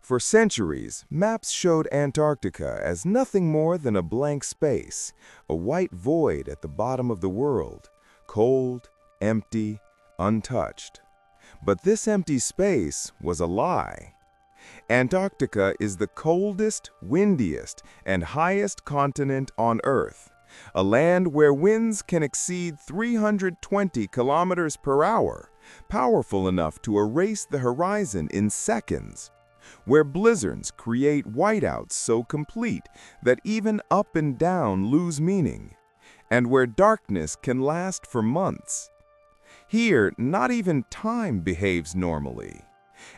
For centuries, maps showed Antarctica as nothing more than a blank space, a white void at the bottom of the world, cold, empty, untouched. But this empty space was a lie. Antarctica is the coldest, windiest, and highest continent on Earth, a land where winds can exceed 320 kilometers per hour, powerful enough to erase the horizon in seconds, where blizzards create whiteouts so complete that even up and down lose meaning, and where darkness can last for months. Here, not even time behaves normally.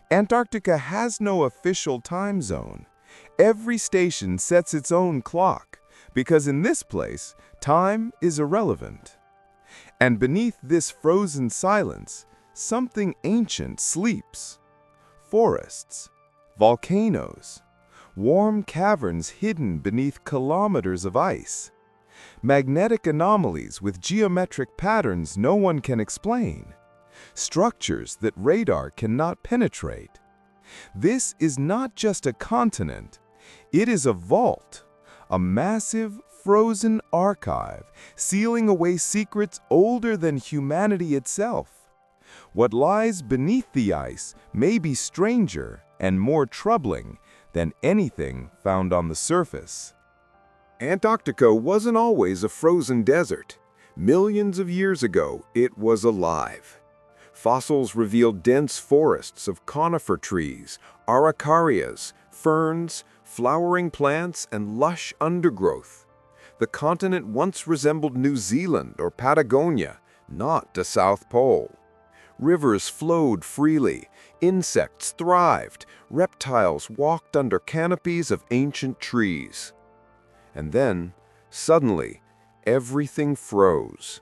Antarctica has no official time zone. Every station sets its own clock, because in this place, time is irrelevant. And beneath this frozen silence, something ancient sleeps. Forests, volcanoes, warm caverns hidden beneath kilometers of ice, magnetic anomalies with geometric patterns no one can explain, structures that radar cannot penetrate. This is not just a continent, it is a vault, a massive, frozen archive, sealing away secrets older than humanity itself. What lies beneath the ice may be stranger and more troubling than anything found on the surface. Antarctica wasn't always a frozen desert. Millions of years ago, it was alive. Fossils revealed dense forests of conifer trees, araucarias, ferns, flowering plants, and lush undergrowth. The continent once resembled New Zealand or Patagonia, not the South Pole. Rivers flowed freely, insects thrived, reptiles walked under canopies of ancient trees. And then, suddenly, everything froze.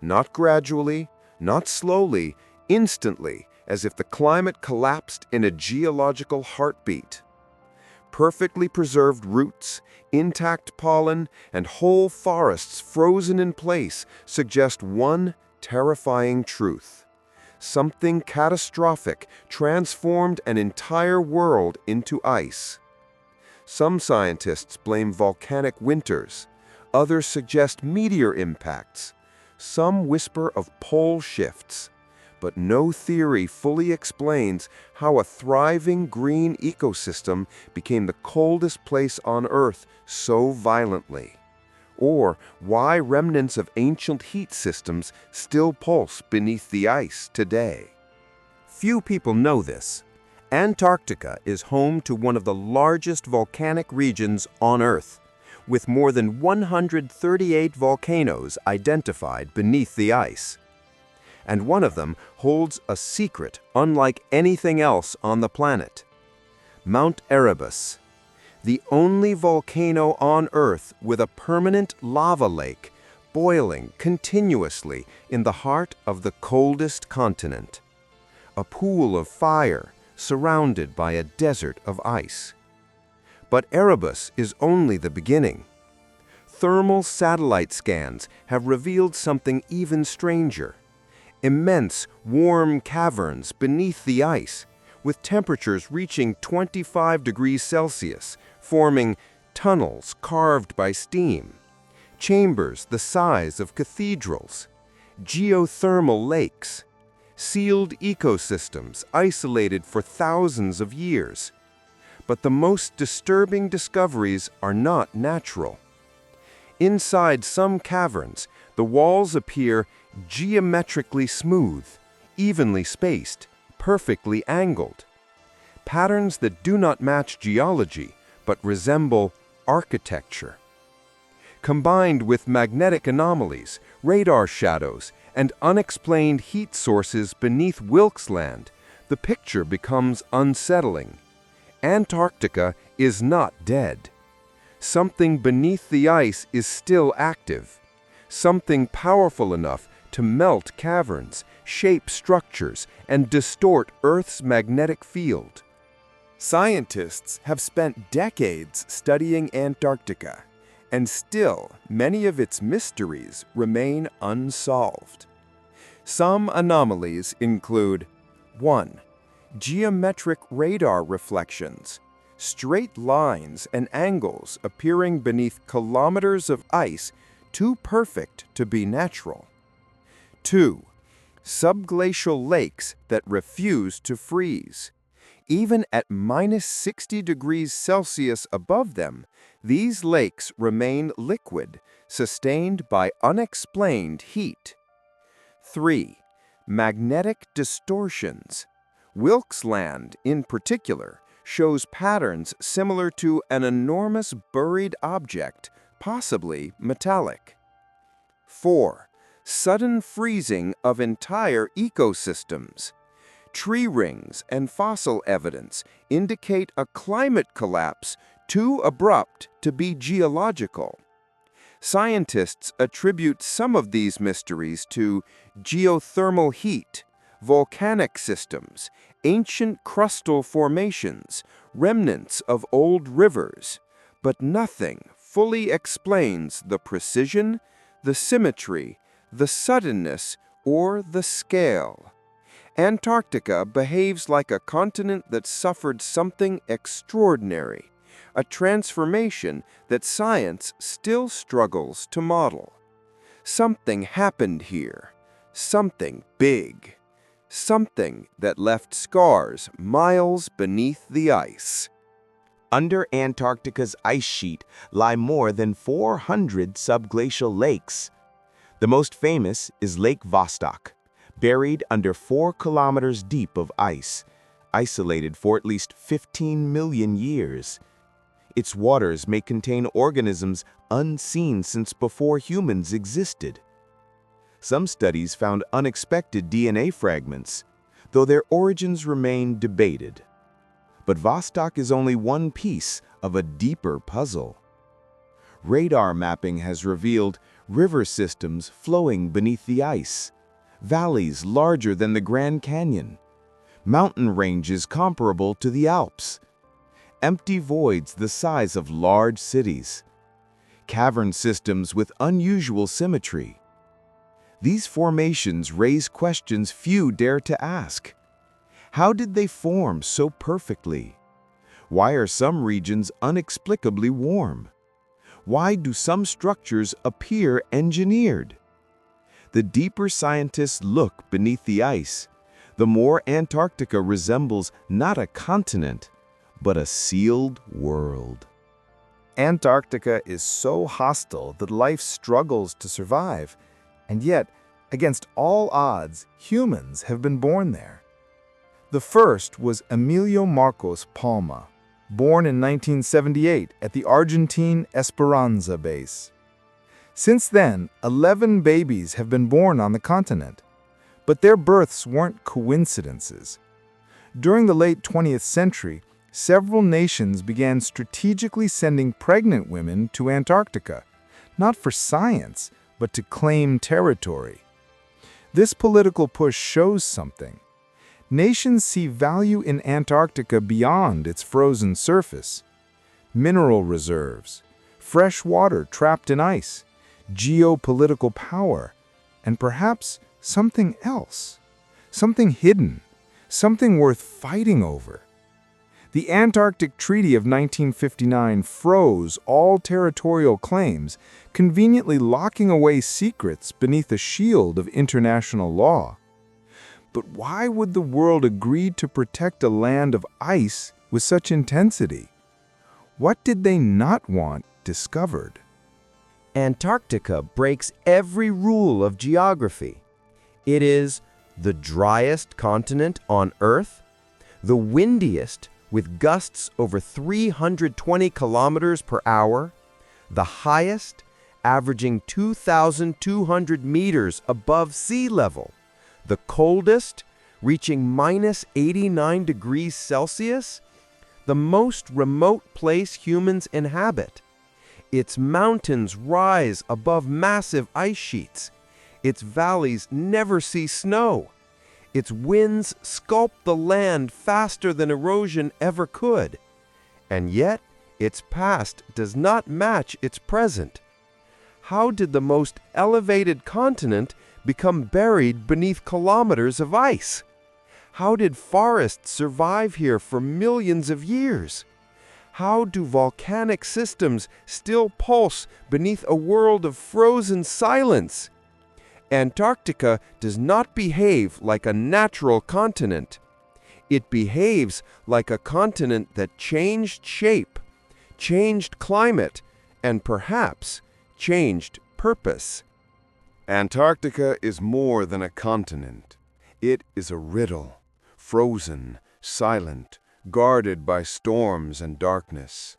Not gradually, not slowly, instantly, as if the climate collapsed in a geological heartbeat. Perfectly preserved roots, intact pollen, and whole forests frozen in place suggest one terrifying truth. Something catastrophic transformed an entire world into ice. Some scientists blame volcanic winters, others suggest meteor impacts, some whisper of pole shifts, but no theory fully explains how a thriving green ecosystem became the coldest place on Earth so violently, or why remnants of ancient heat systems still pulse beneath the ice today. Few people know this. Antarctica is home to one of the largest volcanic regions on Earth, with more than 138 volcanoes identified beneath the ice. And one of them holds a secret unlike anything else on the planet. Mount Erebus, the only volcano on Earth with a permanent lava lake boiling continuously in the heart of the coldest continent. A pool of fire surrounded by a desert of ice. But Erebus is only the beginning. Thermal satellite scans have revealed something even stranger. Immense, warm caverns beneath the ice, with temperatures reaching 25 degrees Celsius, forming tunnels carved by steam, chambers the size of cathedrals, geothermal lakes, sealed ecosystems isolated for thousands of years. But the most disturbing discoveries are not natural. Inside some caverns, the walls appear geometrically smooth, evenly spaced, perfectly angled. Patterns that do not match geology, but resemble architecture. Combined with magnetic anomalies, radar shadows, and unexplained heat sources beneath Wilkes Land, the picture becomes unsettling. Antarctica is not dead. Something beneath the ice is still active. Something powerful enough to melt caverns, shape structures, and distort Earth's magnetic field. Scientists have spent decades studying Antarctica, and still many of its mysteries remain unsolved. Some anomalies include 1. Geometric radar reflections, straight lines and angles appearing beneath kilometers of ice too perfect to be natural. 2. Subglacial lakes that refuse to freeze. Even at minus 60 degrees Celsius above them, these lakes remain liquid, sustained by unexplained heat. 3. Magnetic distortions. Wilkes Land, in particular, shows patterns similar to an enormous buried object, possibly metallic. 4. Sudden freezing of entire ecosystems. Tree rings and fossil evidence indicate a climate collapse too abrupt to be geological. Scientists attribute some of these mysteries to geothermal heat, volcanic systems, ancient crustal formations, remnants of old rivers, but nothing fully explains the precision, the symmetry, the suddenness, or the scale. Antarctica behaves like a continent that suffered something extraordinary, a transformation that science still struggles to model. Something happened here, something big, something that left scars miles beneath the ice. Under Antarctica's ice sheet lie more than 400 subglacial lakes. The most famous is Lake Vostok, buried under 4 kilometers deep of ice, isolated for at least 15 million years. Its waters may contain organisms unseen since before humans existed. Some studies found unexpected DNA fragments, though their origins remain debated. But Vostok is only one piece of a deeper puzzle. Radar mapping has revealed river systems flowing beneath the ice, valleys larger than the Grand Canyon, mountain ranges comparable to the Alps, empty voids the size of large cities, cavern systems with unusual symmetry. These formations raise questions few dare to ask. How did they form so perfectly? Why are some regions inexplicably warm? Why do some structures appear engineered? The deeper scientists look beneath the ice, the more Antarctica resembles not a continent, but a sealed world. Antarctica is so hostile that life struggles to survive, and yet, against all odds, humans have been born there. The first was Emilio Marcos Palma, born in 1978 at the Argentine Esperanza base. Since then, 11 babies have been born on the continent, but their births weren't coincidences. During the late 20th century, several nations began strategically sending pregnant women to Antarctica, not for science, but to claim territory. This political push shows something. Nations see value in Antarctica beyond its frozen surface. Mineral reserves, fresh water trapped in ice, geopolitical power, and perhaps something else, something hidden, something worth fighting over. The Antarctic Treaty of 1959 froze all territorial claims, conveniently locking away secrets beneath a shield of international law. But why would the world agree to protect a land of ice with such intensity? What did they not want discovered? Antarctica breaks every rule of geography. It is the driest continent on Earth, the windiest with gusts over 320 kilometers per hour, the highest, averaging 2,200 meters above sea level, the coldest, reaching minus 89 degrees Celsius, the most remote place humans inhabit. Its mountains rise above massive ice sheets. Its valleys never see snow. Its winds sculpt the land faster than erosion ever could. And yet, its past does not match its present. How did the most elevated continent become buried beneath kilometers of ice? How did forests survive here for millions of years? How do volcanic systems still pulse beneath a world of frozen silence? Antarctica does not behave like a natural continent. It behaves like a continent that changed shape, changed climate, and perhaps changed purpose. Antarctica is more than a continent. It is a riddle, frozen, silent, guarded by storms and darkness.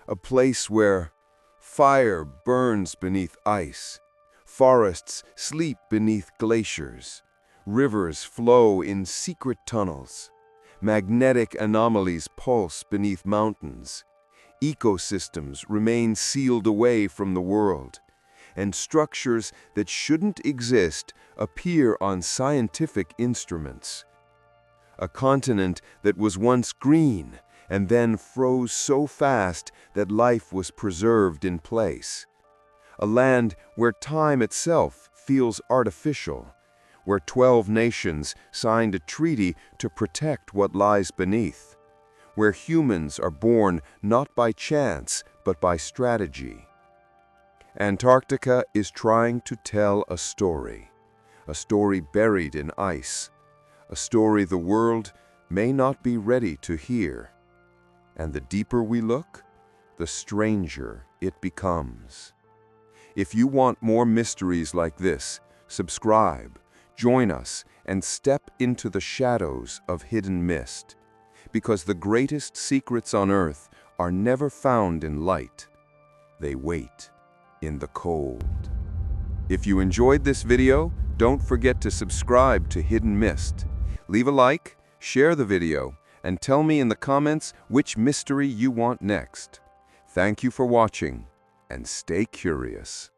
A place where fire burns beneath ice, forests sleep beneath glaciers, rivers flow in secret tunnels, magnetic anomalies pulse beneath mountains, ecosystems remain sealed away from the world, and structures that shouldn't exist appear on scientific instruments. A continent that was once green and then froze so fast that life was preserved in place. A land where time itself feels artificial, where 12 nations signed a treaty to protect what lies beneath, where humans are born not by chance but by strategy. Antarctica is trying to tell a story buried in ice, a story the world may not be ready to hear. And the deeper we look, the stranger it becomes. If you want more mysteries like this, subscribe, join us, and step into the shadows of Hidden Myst, because the greatest secrets on Earth are never found in light. They wait in the cold. If you enjoyed this video, don't forget to subscribe to Hidden Myst. Leave a like, share the video, and tell me in the comments which mystery you want next. Thank you for watching, and stay curious.